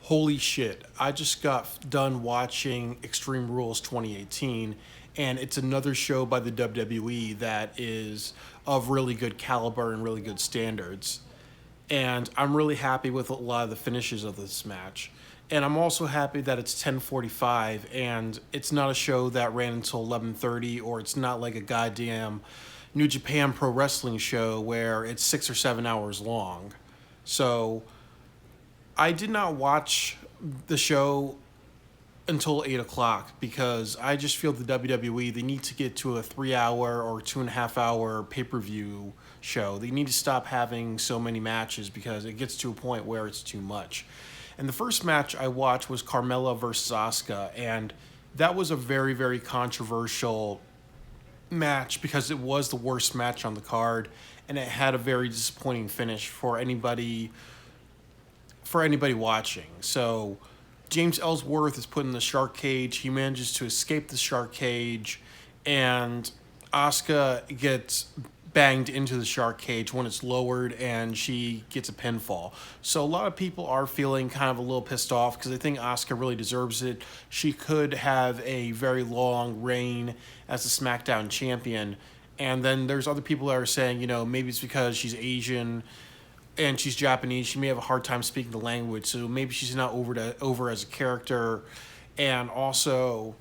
Holy shit. I just got done watching Extreme Rules 2018, and it's another show by the WWE that is of really good caliber and really good standards. And I'm really happy with a lot of the finishes of this match. And I'm also happy that it's 10:45 and it's not a show that ran until 11:30, or it's not like a goddamn New Japan Pro Wrestling show where it's 6 or 7 hours long. So, I did not watch the show until 8 o'clock because I just feel the WWE, they need to get to a 3 hour or 2.5 hour pay-per-view show. They need to stop having so many matches because it gets to a point where it's too much. And the first match I watched was Carmella versus Asuka, and that was a very, very controversial match because it was the worst match on the card, and it had a very disappointing finish for anybody watching. So James Ellsworth is put in the shark cage. He manages to escape the shark cage, and Asuka gets banged into the shark cage when it's lowered, and she gets a pinfall. So a lot of people are feeling kind of a little pissed off because they think Asuka really deserves it. She could have a very long reign as the SmackDown champion. And then there's other people that are saying, maybe it's because she's Asian and she's Japanese. She may have a hard time speaking the language, so maybe she's not over as a character. And also,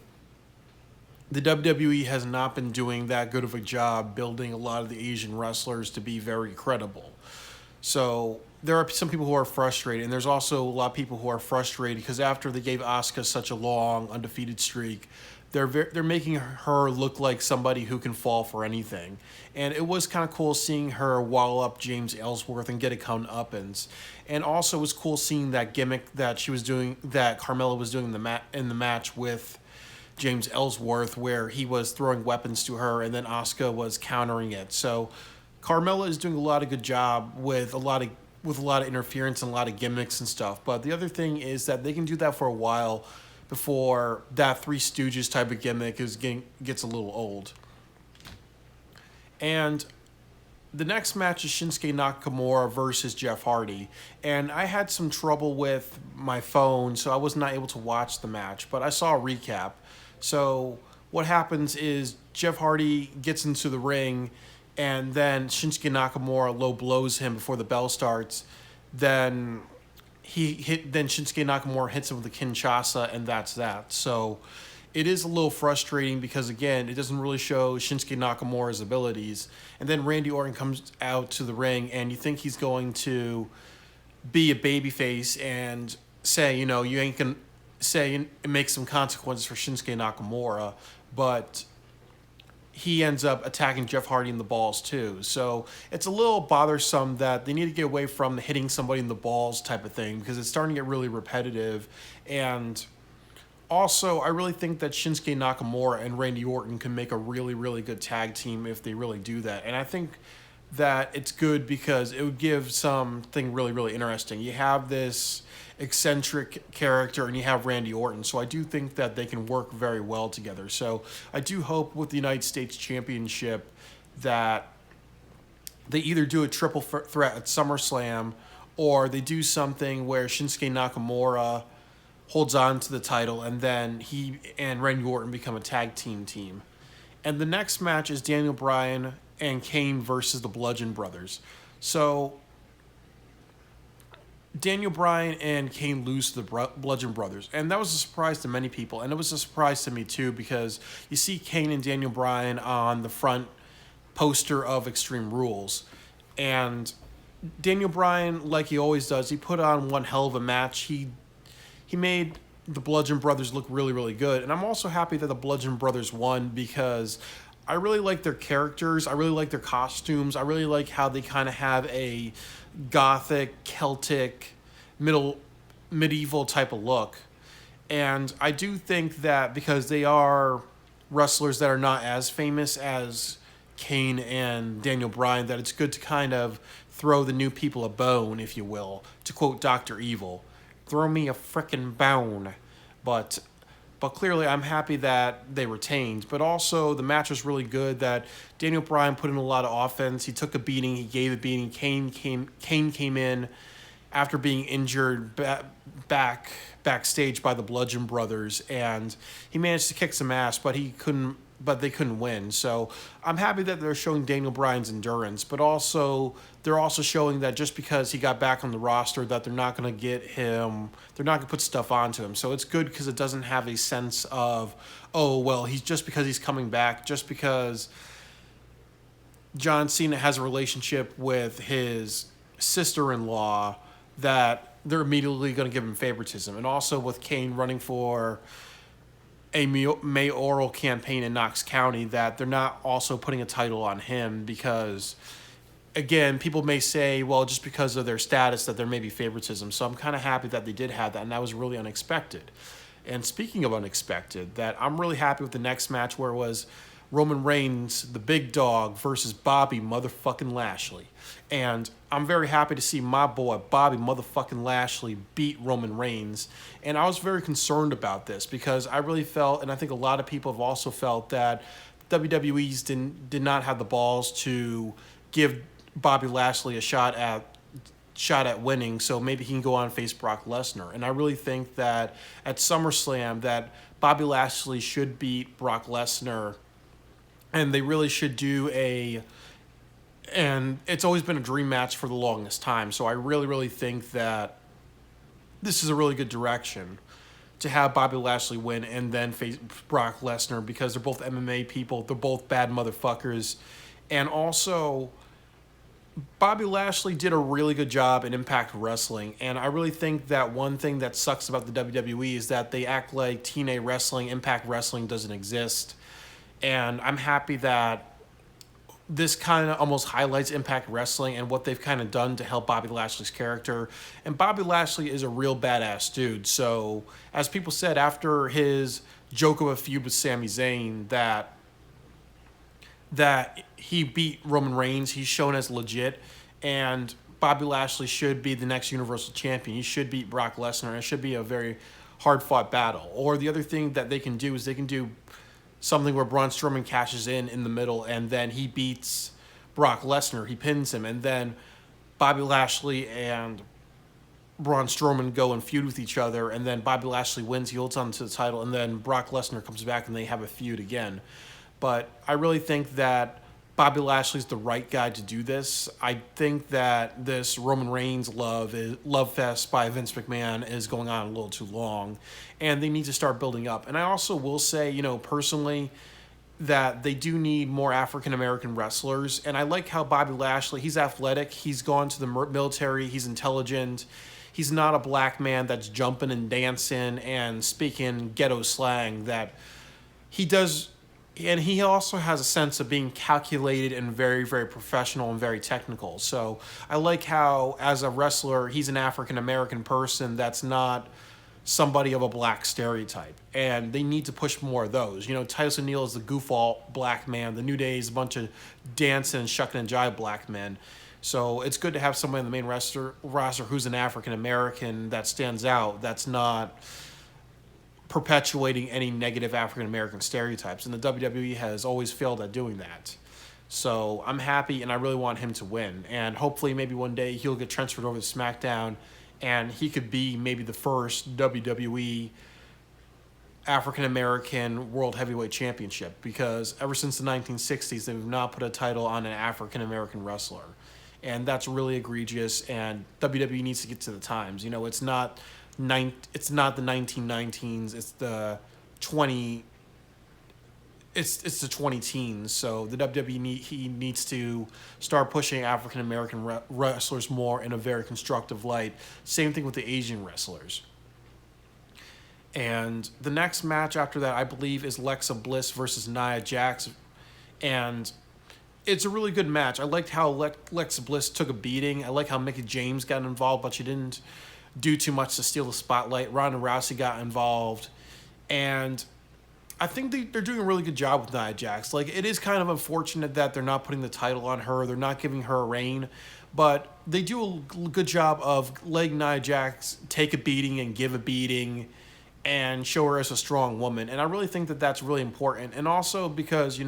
the WWE has not been doing that good of a job building a lot of the Asian wrestlers to be very credible. So there are some people who are frustrated, and there's also a lot of people who are frustrated because after they gave Asuka such a long undefeated streak, they're making her look like somebody who can fall for anything. And it was kind of cool seeing her wall up James Ellsworth and get a comeuppance. And also it was cool seeing that gimmick that she was doing, that Carmella was doing in the match with James Ellsworth, where he was throwing weapons to her and then Asuka was countering it. So Carmella is doing a lot of good job with a lot of interference and a lot of gimmicks and stuff. But the other thing is that they can do that for a while before that Three Stooges type of gimmick gets a little old. And the next match is Shinsuke Nakamura versus Jeff Hardy. And I had some trouble with my phone, so I was not able to watch the match, but I saw a recap. So what happens is Jeff Hardy gets into the ring, and then Shinsuke Nakamura low blows him before the bell starts. Then Shinsuke Nakamura hits him with a Kinshasa, and that's that. So it is a little frustrating because, again, it doesn't really show Shinsuke Nakamura's abilities. And then Randy Orton comes out to the ring, and you think he's going to be a babyface and say, you ain't going to say and make some consequences for Shinsuke Nakamura, but he ends up attacking Jeff Hardy in the balls too. So it's a little bothersome that they need to get away from the hitting somebody in the balls type of thing because it's starting to get really repetitive. And also, I really think that Shinsuke Nakamura and Randy Orton can make a really, really good tag team if they really do that. And I think that it's good because it would give something really, really interesting. You have this eccentric character and you have Randy Orton, so I do think that they can work very well together. So I do hope with the United States Championship that they either do a triple threat at SummerSlam, or they do something where Shinsuke Nakamura holds on to the title and then he and Randy Orton become a tag team. And the next match is Daniel Bryan and Kane versus the Bludgeon Brothers. So Daniel Bryan and Kane lose to the Bludgeon Brothers. And that was a surprise to many people. And it was a surprise to me too because you see Kane and Daniel Bryan on the front poster of Extreme Rules. And Daniel Bryan, like he always does, he put on one hell of a match. He made the Bludgeon Brothers look really, really good. And I'm also happy that the Bludgeon Brothers won because I really like their characters. I really like their costumes. I really like how they kind of have a gothic, Celtic, medieval type of look. And I do think that because they are wrestlers that are not as famous as Kane and Daniel Bryan, that it's good to kind of throw the new people a bone, if you will, to quote Dr. Evil. Throw me a frickin' bone. But clearly I'm happy that they retained. But also the match was really good, that Daniel Bryan put in a lot of offense. He took a beating. He gave a beating. Kane came in after being injured backstage by the Bludgeon Brothers, and he managed to kick some ass, but he couldn't. But they couldn't win. So I'm happy that they're showing Daniel Bryan's endurance, but also they're also showing that just because he got back on the roster, that they're not going to get him. They're not going to put stuff onto him. So it's good because it doesn't have a sense of, oh well, he's just because he's coming back, just because John Cena has a relationship with his sister-in-law, that they're immediately going to give him favoritism. And also with Kane running for a mayoral campaign in Knox County, that they're not also putting a title on him because, again, people may say, well, just because of their status that there may be favoritism. So I'm kind of happy that they did have that, and that was really unexpected. And speaking of unexpected, that I'm really happy with the next match, where it was Roman Reigns, the big dog, versus Bobby motherfucking Lashley. And I'm very happy to see my boy Bobby motherfucking Lashley beat Roman Reigns. And I was very concerned about this because I really felt, and I think a lot of people have also felt, that WWE's did not have the balls to give Bobby Lashley a shot at winning, so maybe he can go on and face Brock Lesnar. And I really think that at SummerSlam that Bobby Lashley should beat Brock Lesnar, and they really should do and it's always been a dream match for the longest time. So I really, really think that this is a really good direction to have Bobby Lashley win and then face Brock Lesnar, because they're both MMA people. They're both bad motherfuckers. And also, Bobby Lashley did a really good job in Impact Wrestling. And I really think that one thing that sucks about the WWE is that they act like TNA Wrestling, Impact Wrestling doesn't exist. And I'm happy that this kind of almost highlights Impact Wrestling and what they've kind of done to help Bobby Lashley's character. And Bobby Lashley is a real badass dude. So, as people said after his joke of a feud with Sami Zayn, that he beat Roman Reigns, he's shown as legit, and Bobby Lashley should be the next Universal Champion. He should beat Brock Lesnar, and it should be a very hard-fought battle. Or the other thing that they can do is they can do something where Braun Strowman cashes in the middle, and then he beats Brock Lesnar. He pins him, and then Bobby Lashley and Braun Strowman go and feud with each other, and then Bobby Lashley wins. He holds on to the title, and then Brock Lesnar comes back, and they have a feud again. But I really think that Bobby Lashley's the right guy to do this. I think that this Roman Reigns love fest by Vince McMahon is going on a little too long, and they need to start building up. And I also will say, personally, that they do need more African-American wrestlers. And I like how Bobby Lashley, he's athletic, he's gone to the military, he's intelligent. He's not a black man that's jumping and dancing and speaking ghetto slang. That he does. And he also has a sense of being calculated and very, very professional and very technical. So I like how, as a wrestler, he's an African-American person that's not somebody of a black stereotype. And they need to push more of those. Titus O'Neil is the goofball black man. The New Day is a bunch of dancing and shucking and jive black men. So it's good to have somebody in the main roster who's an African-American that stands out, that's not perpetuating any negative African-American stereotypes. And the WWE has always failed at doing that. So I'm happy, and I really want him to win. And hopefully maybe one day he'll get transferred over to SmackDown, and he could be maybe the first WWE African-American World Heavyweight Championship, because ever since the 1960s, they've not put a title on an African-American wrestler. And that's really egregious, and WWE needs to get to the times. It's not the 1919s, it's the 20 teens. So the WWE needs to start pushing African American wrestlers more in a very constructive light. Same thing with the Asian wrestlers. And the next match after that, I believe, is Alexa Bliss versus Nia Jax, and it's a really good match. I liked how Alexa Bliss took a beating. I like how Mickie James got involved, but she didn't do too much to steal the spotlight. Ronda Rousey got involved, and I think they're doing a really good job with Nia Jax. It is kind of unfortunate that they're not putting the title on her. They're not giving her a reign, but they do a good job of letting Nia Jax take a beating and give a beating and show her as a strong woman. And I really think that that's really important. And also because,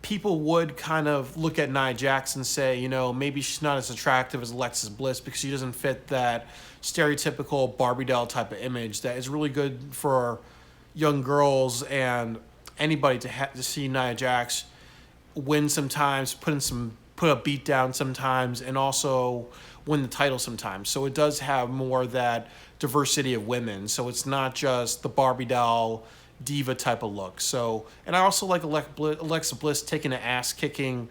people would kind of look at Nia Jax and say, maybe she's not as attractive as Alexis Bliss because she doesn't fit that stereotypical Barbie doll type of image that is really good for young girls and anybody to see Nia Jax win sometimes, put a beat down sometimes, and also win the title sometimes. So it does have more of that diversity of women. So it's not just the Barbie doll diva type of look. So, and I also like Alexa Bliss taking an ass kicking.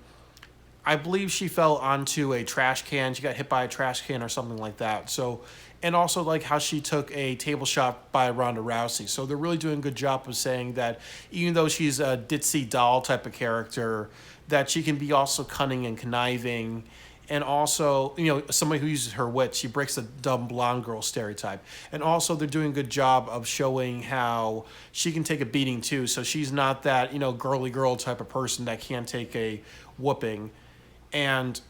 I believe she fell onto a trash can. She got hit by a trash can or something like that. So, and also like how she took a table shot by Ronda Rousey. So they're really doing a good job of saying that even though she's a ditzy doll type of character, that she can be also cunning and conniving. And also, somebody who uses her wit, she breaks the dumb blonde girl stereotype. And also, they're doing a good job of showing how she can take a beating too. So she's not that, girly girl type of person that can't take a whooping. And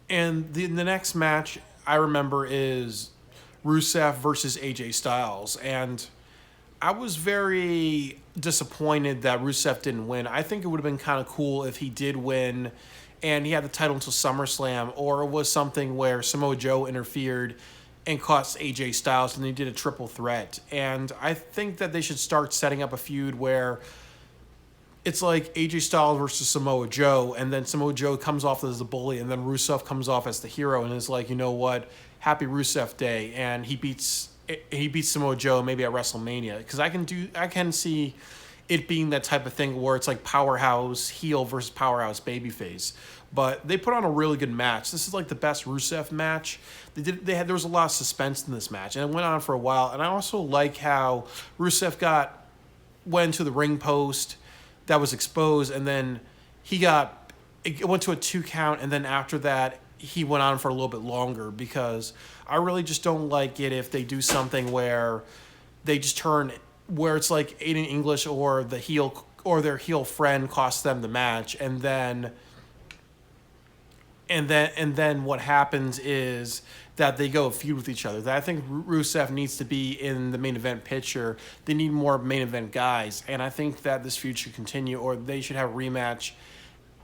the next match I remember is Rusev versus AJ Styles. And I was very disappointed that Rusev didn't win. I think it would have been kind of cool if he did win and he had the title until SummerSlam, or it was something where Samoa Joe interfered and cost AJ Styles and they did a triple threat. And I think that they should start setting up a feud where it's like AJ Styles versus Samoa Joe, and then Samoa Joe comes off as the bully, and then Rusev comes off as the hero and is like, you know what, happy Rusev Day, and he beats Samoa Joe maybe at WrestleMania. Because I can see it being that type of thing where it's like powerhouse heel versus powerhouse babyface. But they put on a really good match. This is like the best Rusev match. There was a lot of suspense in this match, and it went on for a while. And I also like how Rusev went to the ring post that was exposed, and then it went to a 2 count, and then after that he went on for a little bit longer, because I really just don't like it if they do something where they just turn where it's like Aiden English or the heel or their heel friend costs them the match, and then what happens is that they go feud with each other. That I think Rusev needs to be in the main event picture. They need more main event guys, and I think that this feud should continue, or they should have a rematch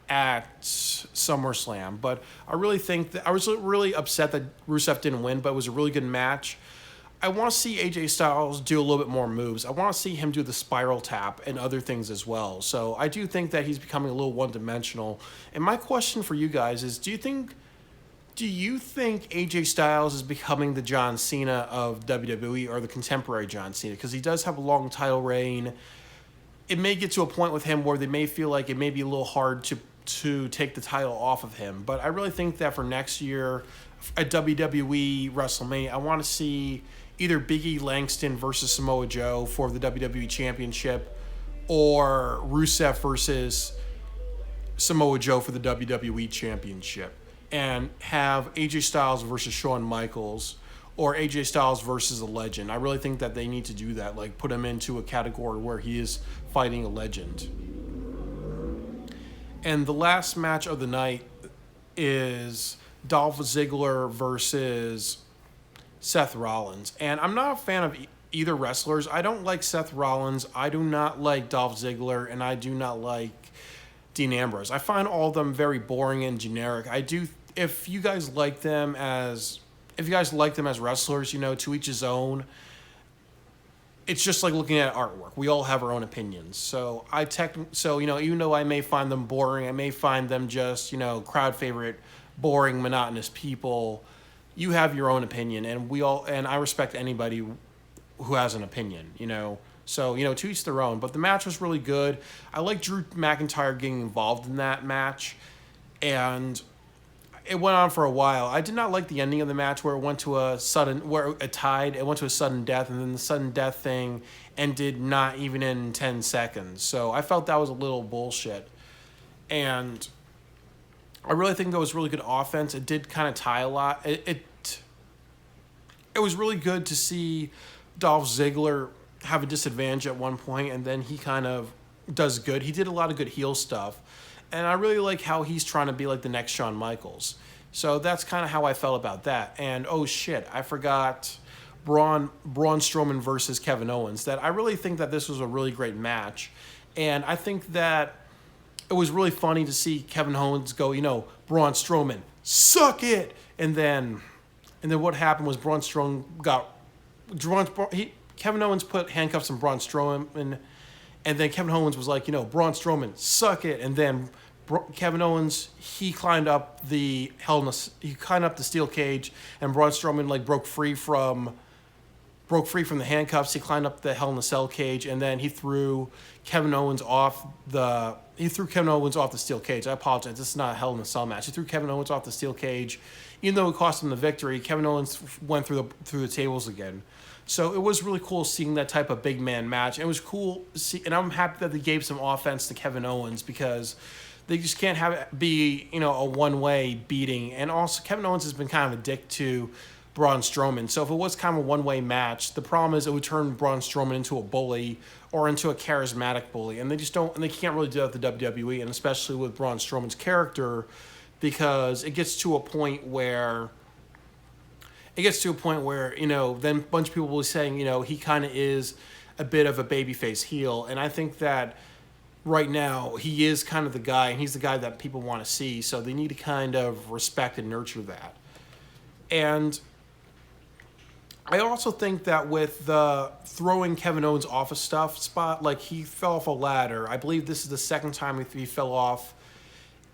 at SummerSlam. But I really think that I was really upset that Rusev didn't win, but it was a really good match. I want to see AJ Styles do a little bit more moves. I want to see him do the spiral tap and other things as well. So I do think that he's becoming a little one-dimensional. And my question for you guys is, do you think AJ Styles is becoming the John Cena of WWE, or the contemporary John Cena? Because he does have a long title reign. It may get to a point with him where they may feel like it may be a little hard to take the title off of him. But I really think that for next year at WWE WrestleMania, I want to see either Big E Langston versus Samoa Joe for the WWE Championship, or Rusev versus Samoa Joe for the WWE Championship, and have AJ Styles versus Shawn Michaels, or AJ Styles versus a legend. I really think that they need to do that, like put him into a category where he is fighting a legend. And the last match of the night is Dolph Ziggler versus Seth Rollins. And I'm not a fan of either wrestlers. I don't like Seth Rollins. I do not like Dolph Ziggler, and I do not like Dean Ambrose. I find all of them very boring and generic. If you guys like them as wrestlers, to each his own. It's just like looking at artwork. We all have our own opinions. So even though I may find them boring, I may find them just, crowd favorite, boring, monotonous people, you have your own opinion, and I respect anybody who has an opinion, So, to each their own. But the match was really good. I like Drew McIntyre getting involved in that match, and it went on for a while. I did not like the ending of the match where it went to it went to a sudden death, and then the sudden death thing ended not even in 10 seconds. So I felt that was a little bullshit. And I really think that was really good offense. It did kind of tie a lot. It was really good to see Dolph Ziggler have a disadvantage at one point, and then he kind of does good. He did a lot of good heel stuff. And I really like how he's trying to be like the next Shawn Michaels. So that's kind of how I felt about that. And oh shit, I forgot Braun Strowman versus Kevin Owens. That I really think that this was a really great match. And I think that it was really funny to see Kevin Owens go, Braun Strowman, suck it, and then what happened was Kevin Owens put handcuffs on Braun Strowman, and then Kevin Owens was like, Braun Strowman, suck it, and then Kevin Owens he climbed up the steel cage, and Braun Strowman like broke free from the handcuffs. He climbed up the Hell in a Cell cage, and then he threw Kevin Owens off the steel cage. I apologize. This is not a Hell in a Cell match. He threw Kevin Owens off the steel cage. Even though it cost him the victory, Kevin Owens went through the tables again. So it was really cool seeing that type of big man match. It was cool to see, and I'm happy that they gave some offense to Kevin Owens because they just can't have it be, a one-way beating. And also, Kevin Owens has been kind of a dick to Braun Strowman. So if it was kind of a one-way match, the problem is it would turn Braun Strowman into a bully or into a charismatic bully. And they can't really do that with the WWE, and especially with Braun Strowman's character, because it gets to a point where then a bunch of people will be saying, he kind of is a bit of a babyface heel. And I think that right now he is kind of the guy, and he's the guy that people want to see. So they need to kind of respect and nurture that. And I also think that with the throwing Kevin Owens off a spot, like he fell off a ladder. I believe this is the second time he fell off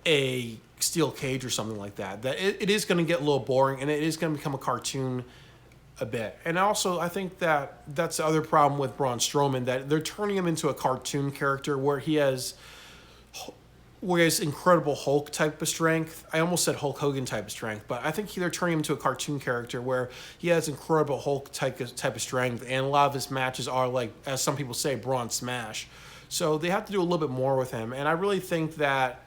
a steel cage or something like that. That it is going to get a little boring, and it is going to become a cartoon a bit. And also, I think that that's the other problem with Braun Strowman, that they're turning him into a cartoon character where he has incredible Hulk type of strength. I almost said Hulk Hogan type of strength, but I think they're turning him into a cartoon character where he has incredible Hulk type of strength, and a lot of his matches are like, as some people say, Braun Smash. So they have to do a little bit more with him, and I really think that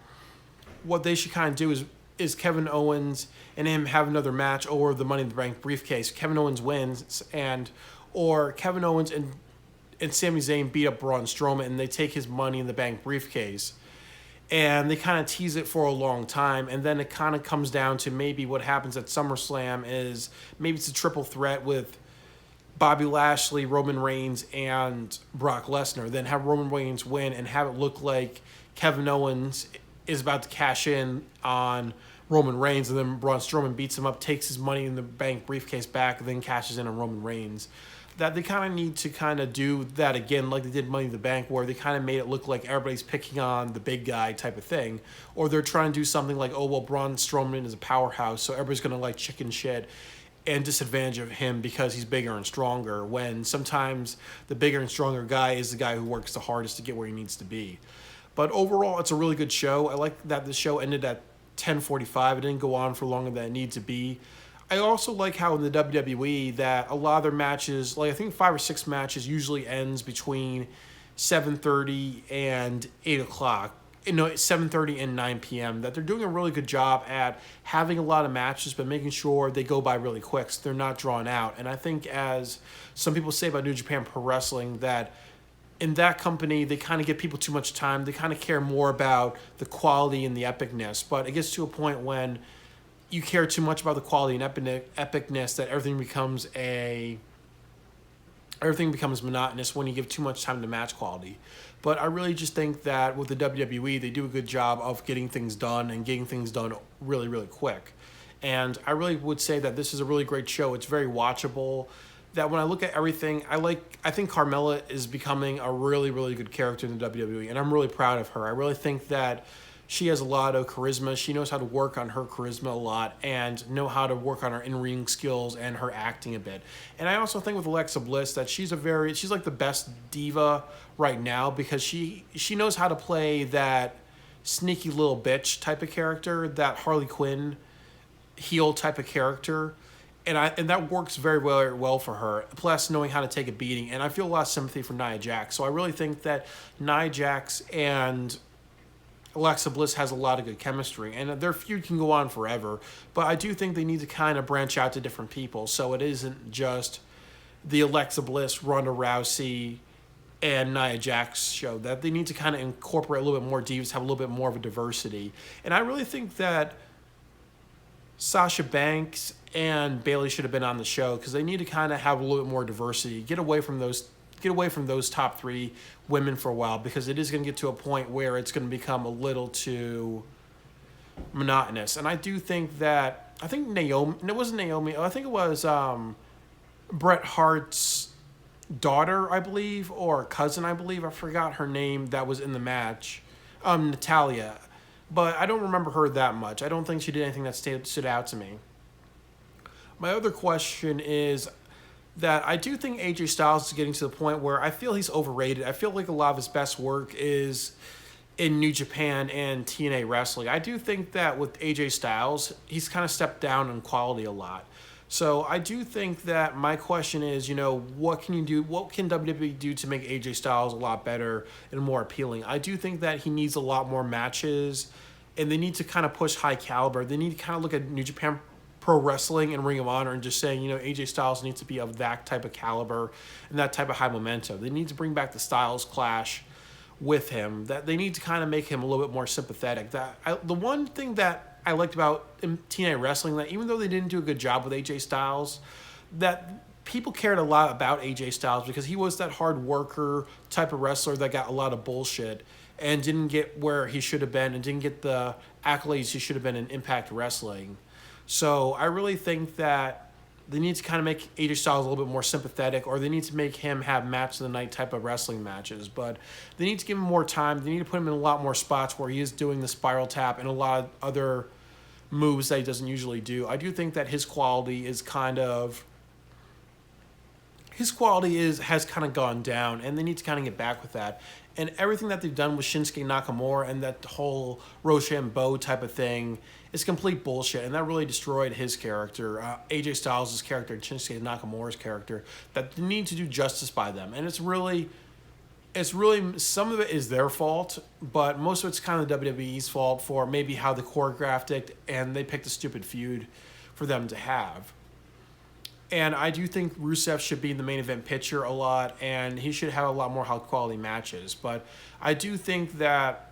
what they should kind of do is Kevin Owens and him have another match over the Money in the Bank briefcase. Kevin Owens wins, or Kevin Owens and Sami Zayn beat up Braun Strowman, and they take his Money in the Bank briefcase. And they kind of tease it for a long time, and then it kind of comes down to maybe what happens at SummerSlam is maybe it's a triple threat with Bobby Lashley, Roman Reigns, and Brock Lesnar. Then have Roman Reigns win and have it look like Kevin Owens is about to cash in on Roman Reigns, and then Braun Strowman beats him up, takes his Money in the Bank briefcase back, and then cashes in on Roman Reigns. That they kind of need to kind of do that again like they did Money in the Bank, where they kind of made it look like everybody's picking on the big guy type of thing. Or they're trying to do something like, oh, well, Braun Strowman is a powerhouse, so everybody's going to like chicken shit and disadvantage of him because he's bigger and stronger, when sometimes the bigger and stronger guy is the guy who works the hardest to get where he needs to be. But overall, it's a really good show. I like that the show ended at 10:45. It didn't go on for longer than it needed to be. I also like how in the WWE that a lot of their matches, like I think 5 or 6 matches, usually ends between 7:30 and 8 o'clock. 7:30 and 9 p.m. That they're doing a really good job at having a lot of matches, but making sure they go by really quick so they're not drawn out. And I think, as some people say about New Japan Pro Wrestling, that in that company, they kind of give people too much time. They kind of care more about the quality and the epicness. But it gets to a point when you care too much about the quality and epicness that everything becomes monotonous when you give too much time to match quality. But I really just think that with the WWE, they do a good job of getting things done and getting things done really, really quick. And I really would say that this is a really great show. It's very watchable. That when I look at everything, I think Carmella is becoming a really, really good character in the WWE, and I'm really proud of her. I really think that she has a lot of charisma. She knows how to work on her charisma a lot and know how to work on her in-ring skills and her acting a bit. And I also think with Alexa Bliss that she's like the best diva right now, because she knows how to play that sneaky little bitch type of character, that Harley Quinn heel type of character. And that works very well for her, plus knowing how to take a beating. And I feel a lot of sympathy for Nia Jax. So I really think that Nia Jax and Alexa Bliss has a lot of good chemistry. And their feud can go on forever. But I do think they need to kind of branch out to different people. So it isn't just the Alexa Bliss, Ronda Rousey, and Nia Jax show. That they need to kind of incorporate a little bit more divas, have a little bit more of a diversity. And I really think that Sasha Banks and Bayley should have been on the show, because they need to kind of have a little bit more diversity. Get away from those get away from those top three women for a while, because it is going to get to a point where it's going to become a little too monotonous. And I do think that, I think Naomi, it wasn't Naomi, I think it was Bret Hart's daughter, I believe, or cousin, I believe. I forgot her name that was in the match. Natalia. But I don't remember her that much. I don't think she did anything that stood out to me. My other question is that I do think AJ Styles is getting to the point where I feel he's overrated. I feel like a lot of his best work is in New Japan and TNA wrestling. I do think that with AJ Styles, he's kind of stepped down in quality a lot. So I do think that my question is, what can you do? What can WWE do to make AJ Styles a lot better and more appealing? I do think that he needs a lot more matches, and they need to kind of push high caliber. They need to kind of look at New Japan Pro Wrestling and Ring of Honor and just saying, AJ Styles needs to be of that type of caliber and that type of high momentum. They need to bring back the Styles Clash with him. That they need to kind of make him a little bit more sympathetic. The one thing that I liked about TNA wrestling, that even though they didn't do a good job with AJ Styles, that people cared a lot about AJ Styles because he was that hard worker type of wrestler that got a lot of bullshit and didn't get where he should have been and didn't get the accolades he should have been in Impact Wrestling. So I really think that they need to kind of make AJ Styles a little bit more sympathetic, or they need to make him have match of the night type of wrestling matches. But they need to give him more time. They need to put him in a lot more spots where he is doing the spiral tap and a lot of other moves that he doesn't usually do. I do think that his quality has kind of gone down, and they need to kind of get back with that. And everything that they've done with Shinsuke Nakamura and that whole Rochambeau type of thing is complete bullshit, and that really destroyed his character, AJ Styles' character, and Shinsuke Nakamura's character. That they need to do justice by them, and it's really some of it is their fault, but most of it's kind of the WWE's fault for maybe how they choreographed it, and they picked a stupid feud for them to have. And I do think Rusev should be in the main event picture a lot, and he should have a lot more high-quality matches. But I do think that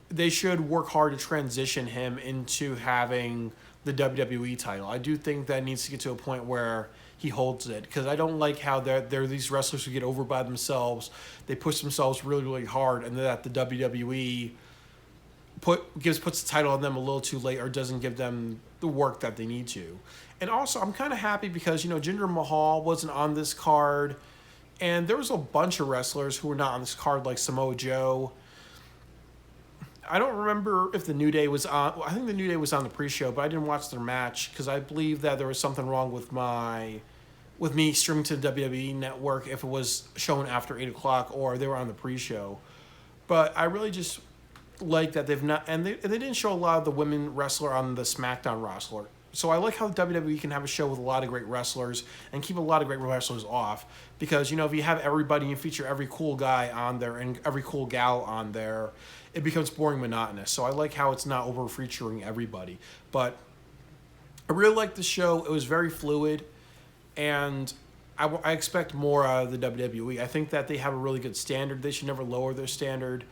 they should work hard to transition him into having the WWE title. I do think that needs to get to a point where he holds it, because I don't like how there are these wrestlers who get over by themselves. They push themselves really, really hard, and that the WWE puts the title on them a little too late or doesn't give them the work that they need to. And also, I'm kind of happy because, Jinder Mahal wasn't on this card, and there was a bunch of wrestlers who were not on this card, like Samoa Joe. I don't remember if the New Day was on. I think the New Day was on the pre-show, but I didn't watch their match because I believe that there was something wrong with me streaming to the WWE network if it was shown after 8 o'clock or they were on the pre-show. But I really just like that they've not, and they didn't show a lot of the women wrestler on the SmackDown roster. So I like how the WWE can have a show with a lot of great wrestlers and keep a lot of great wrestlers off, because if you have everybody and you feature every cool guy on there and every cool gal on there, it becomes boring, monotonous. So I like how it's not over featuring everybody. But I really liked the show. It was very fluid, and I expect more out of the WWE. I think that they have a really good standard. They should never lower their standard.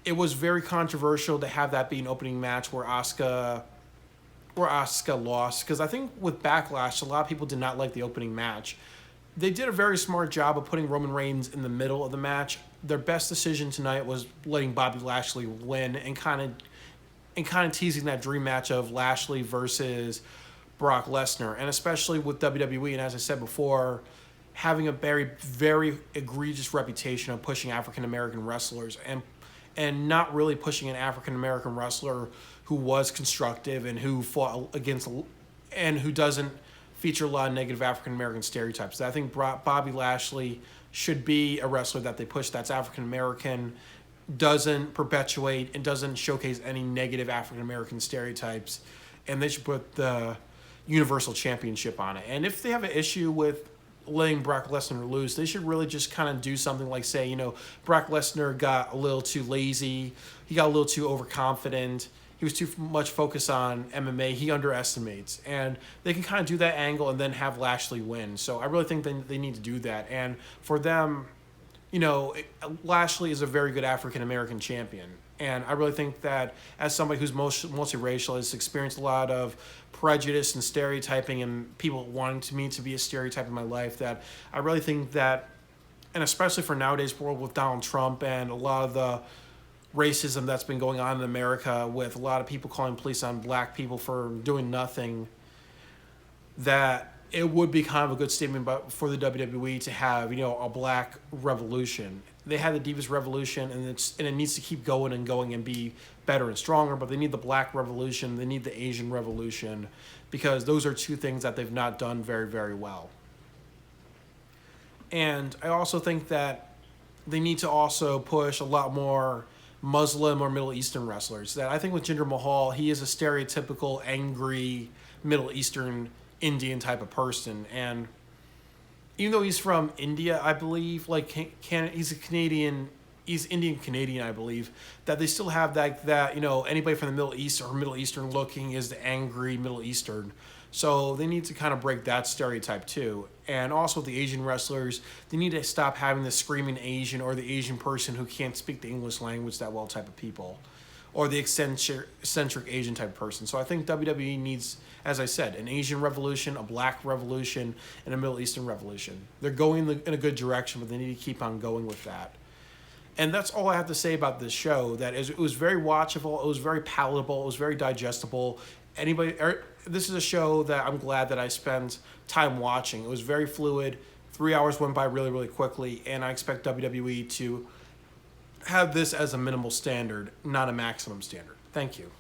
It was very controversial to have that be an opening match where Asuka lost, because I think with Backlash, a lot of people did not like the opening match. They did a very smart job of putting Roman Reigns in the middle of the match. Their best decision tonight was letting Bobby Lashley win and kind of teasing that dream match of Lashley versus Brock Lesnar. And especially with WWE, and as I said before, having a very, very egregious reputation of pushing African-American wrestlers and not really pushing an African-American wrestler who was constructive and who fought against and who doesn't feature a lot of negative African-American stereotypes. I think Bobby Lashley should be a wrestler that they push that's African-American, doesn't perpetuate and doesn't showcase any negative African-American stereotypes, and they should put the Universal Championship on it. And if they have an issue with letting Brock Lesnar lose, they should really just kind of do something like say, Brock Lesnar got a little too lazy, he got a little too overconfident, he was too much focused on MMA, he underestimates. And they can kind of do that angle and then have Lashley win. So I really think they need to do that. And for them, Lashley is a very good African-American champion. And I really think that as somebody who's multiracial, has experienced a lot of prejudice and stereotyping and people wanting me to be a stereotype in my life, that I really think that and especially for nowadays world with Donald Trump and a lot of the racism that's been going on in America, with a lot of people calling police on black people for doing nothing, that it would be kind of a good statement for the WWE to have, a black revolution. They had the Divas Revolution, and it needs to keep going and going and be better and stronger. But they need the Black Revolution, they need the Asian Revolution, because those are two things that they've not done very, very well. And I also think that they need to also push a lot more Muslim or Middle Eastern wrestlers. That I think with Jinder Mahal, he is a stereotypical angry Middle Eastern Indian type of person, and even though he's from India, I believe, he's a Canadian, he's Indian Canadian, I believe, that they still have that anybody from the Middle East or Middle Eastern looking is the angry Middle Eastern. So they need to kind of break that stereotype too. And also the Asian wrestlers, they need to stop having the screaming Asian or the Asian person who can't speak the English language that well type of people, or the eccentric Asian type of person. So I think WWE needs, as I said, an Asian revolution, a black revolution, and a Middle Eastern revolution. They're going in a good direction, but they need to keep on going with that. And that's all I have to say about this show. It was very watchable, it was very palatable, it was very digestible. This is a show that I'm glad that I spent time watching. It was very fluid. 3 hours went by really, really quickly, and I expect WWE to have this as a minimal standard, not a maximum standard. Thank you.